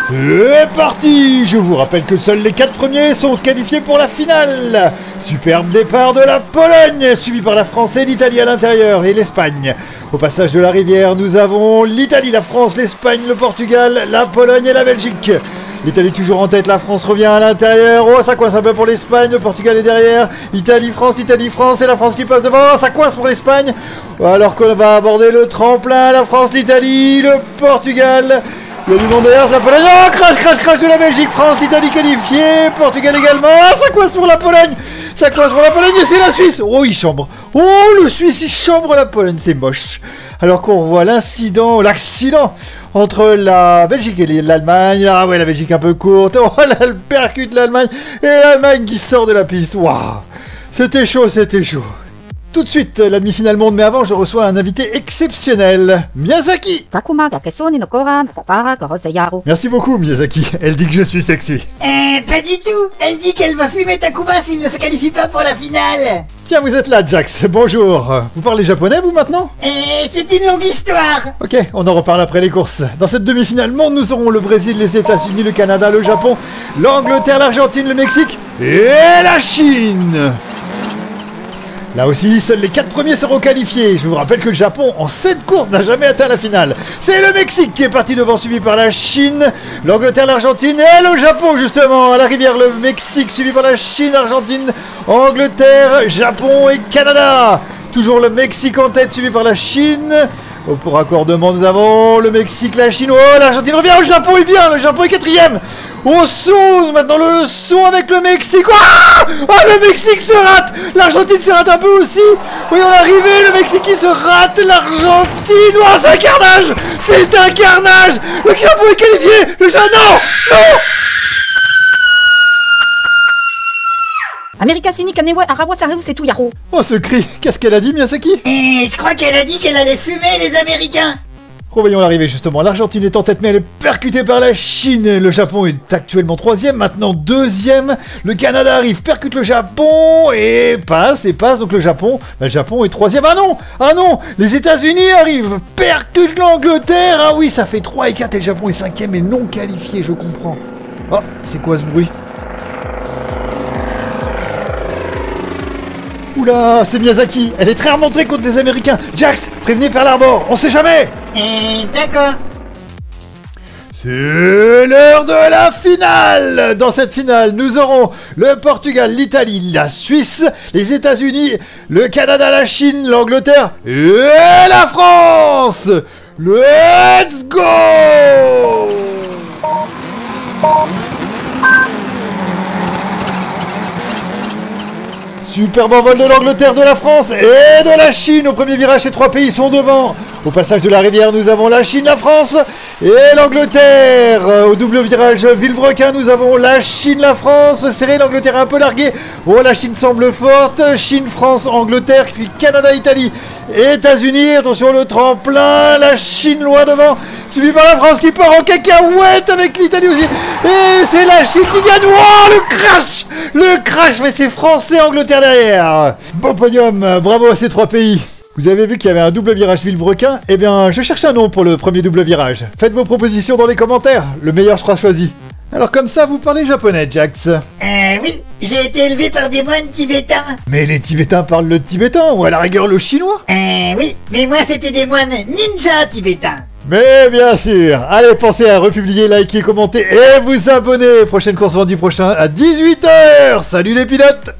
C'est parti! Je vous rappelle que seuls les 4 premiers sont qualifiés pour la finale. Superbe départ de la Pologne, suivi par la France et l'Italie à l'intérieur et l'Espagne. Au passage de la rivière, nous avons l'Italie, la France, l'Espagne, le Portugal, la Pologne et la Belgique. L'Italie toujours en tête, la France revient à l'intérieur. Oh, ça coince un peu pour l'Espagne, le Portugal est derrière. Italie, France, et la France qui passe devant. Ça coince pour l'Espagne. Alors qu'on va aborder le tremplin, la France, l'Italie, le Portugal. Il y a du monde derrière, la Pologne. Oh, crash de la Belgique, France, l'Italie qualifiée, Portugal également. Ah, ça coince pour la Pologne. Ça coince pour la Pologne et c'est la Suisse. Oh, il chambre. Oh, le Suisse, il chambre la Pologne, c'est moche. Alors qu'on voit l'accident entre la Belgique et l'Allemagne. Ah ouais, la Belgique un peu courte. Oh là, elle percute l'Allemagne. Et l'Allemagne qui sort de la piste. Waouh, c'était chaud. Tout de suite, la demi-finale monde, mais avant, je reçois un invité exceptionnel, Miyazaki. Merci beaucoup, Miyazaki. Elle dit que je suis sexy. Pas du tout. Elle dit qu'elle va fumer Takuma s'il ne se qualifie pas pour la finale. Tiens, vous êtes là, Jax. Bonjour. Vous parlez japonais, vous, maintenant? C'est une longue histoire. Ok, on en reparle après les courses. Dans cette demi-finale monde, nous aurons le Brésil, les États-Unis, le Canada, le Japon, l'Angleterre, l'Argentine, le Mexique et la Chine. Là aussi, seuls les 4 premiers seront qualifiés. Je vous rappelle que le Japon, en 7 courses, n'a jamais atteint la finale. C'est le Mexique qui est parti devant, suivi par la Chine, l'Angleterre, l'Argentine et le Japon, justement. À la rivière, le Mexique, suivi par la Chine, Argentine, Angleterre, Japon et Canada. Toujours le Mexique en tête, suivi par la Chine. Pour raccordement, nous avons le Mexique, la Chine. Oh, l'Argentine revient, le Japon est bien, le Japon est 4ème. Au saut, maintenant le saut avec le Mexique. Ah, le Mexique se rate. L'Argentine se rate un peu aussi. Oui, on est arrivé, le Mexique qui se rate, l'Argentine. Oh, c'est un carnage. C'est un carnage. Le Japon est qualifié. Le Japon, non. America Sini Kanewa Arawa Saru c'est tout Yaro. Oh, ce cri, qu'est-ce qu'elle a dit, Miyazaki? Je crois qu'elle a dit qu'elle allait fumer les Américains. Revoyons l'arrivée justement, l'Argentine est en tête mais elle est percutée par la Chine, le Japon est actuellement 3ème, maintenant 2ème, le Canada arrive, percute le Japon et passe, donc le Japon est 3ème, ah non, les États-Unis arrivent, percute l'Angleterre, ah oui ça fait 3 et 4 et le Japon est 5ème et non qualifié, je comprends. Oh, c'est quoi ce bruit? Oula, c'est Miyazaki, elle est très remontée contre les Américains. Jax, prévenez Pearl Harbor, on sait jamais. D'accord. C'est l'heure de la finale. Dans cette finale, nous aurons le Portugal, l'Italie, la Suisse, les États-Unis, le Canada, la Chine, l'Angleterre et la France. Let's go! Superbe envol de l'Angleterre, de la France et de la Chine. Au premier virage, ces 3 pays sont devant. Au passage de la rivière, nous avons la Chine, la France et l'Angleterre. Au double virage Villebrequin, nous avons la Chine, la France. Serré, l'Angleterre un peu larguée. Oh, la Chine semble forte. Chine, France, Angleterre, puis Canada, Italie, États-Unis. Attention, le tremplin. La Chine loin devant, suivi par la France qui part en cacahuète avec l'Italie aussi. Et c'est la Chine qui gagne. Oh, le crash, mais c'est français, Angleterre derrière. Beau podium, bravo à ces 3 pays. Vous avez vu qu'il y avait un double virage Villebrequin? Eh bien, je cherche un nom pour le premier double virage. Faites vos propositions dans les commentaires, le meilleur sera choisi. Alors comme ça, vous parlez japonais, Jax? Oui, j'ai été élevé par des moines tibétains. Mais les Tibétains parlent le tibétain, ou à la rigueur le chinois? Oui, mais moi c'était des moines ninja tibétains. Mais bien sûr. Allez, pensez à republier, liker, commenter et vous abonner. Prochaine course vendue prochain à 18 h. Salut les pilotes!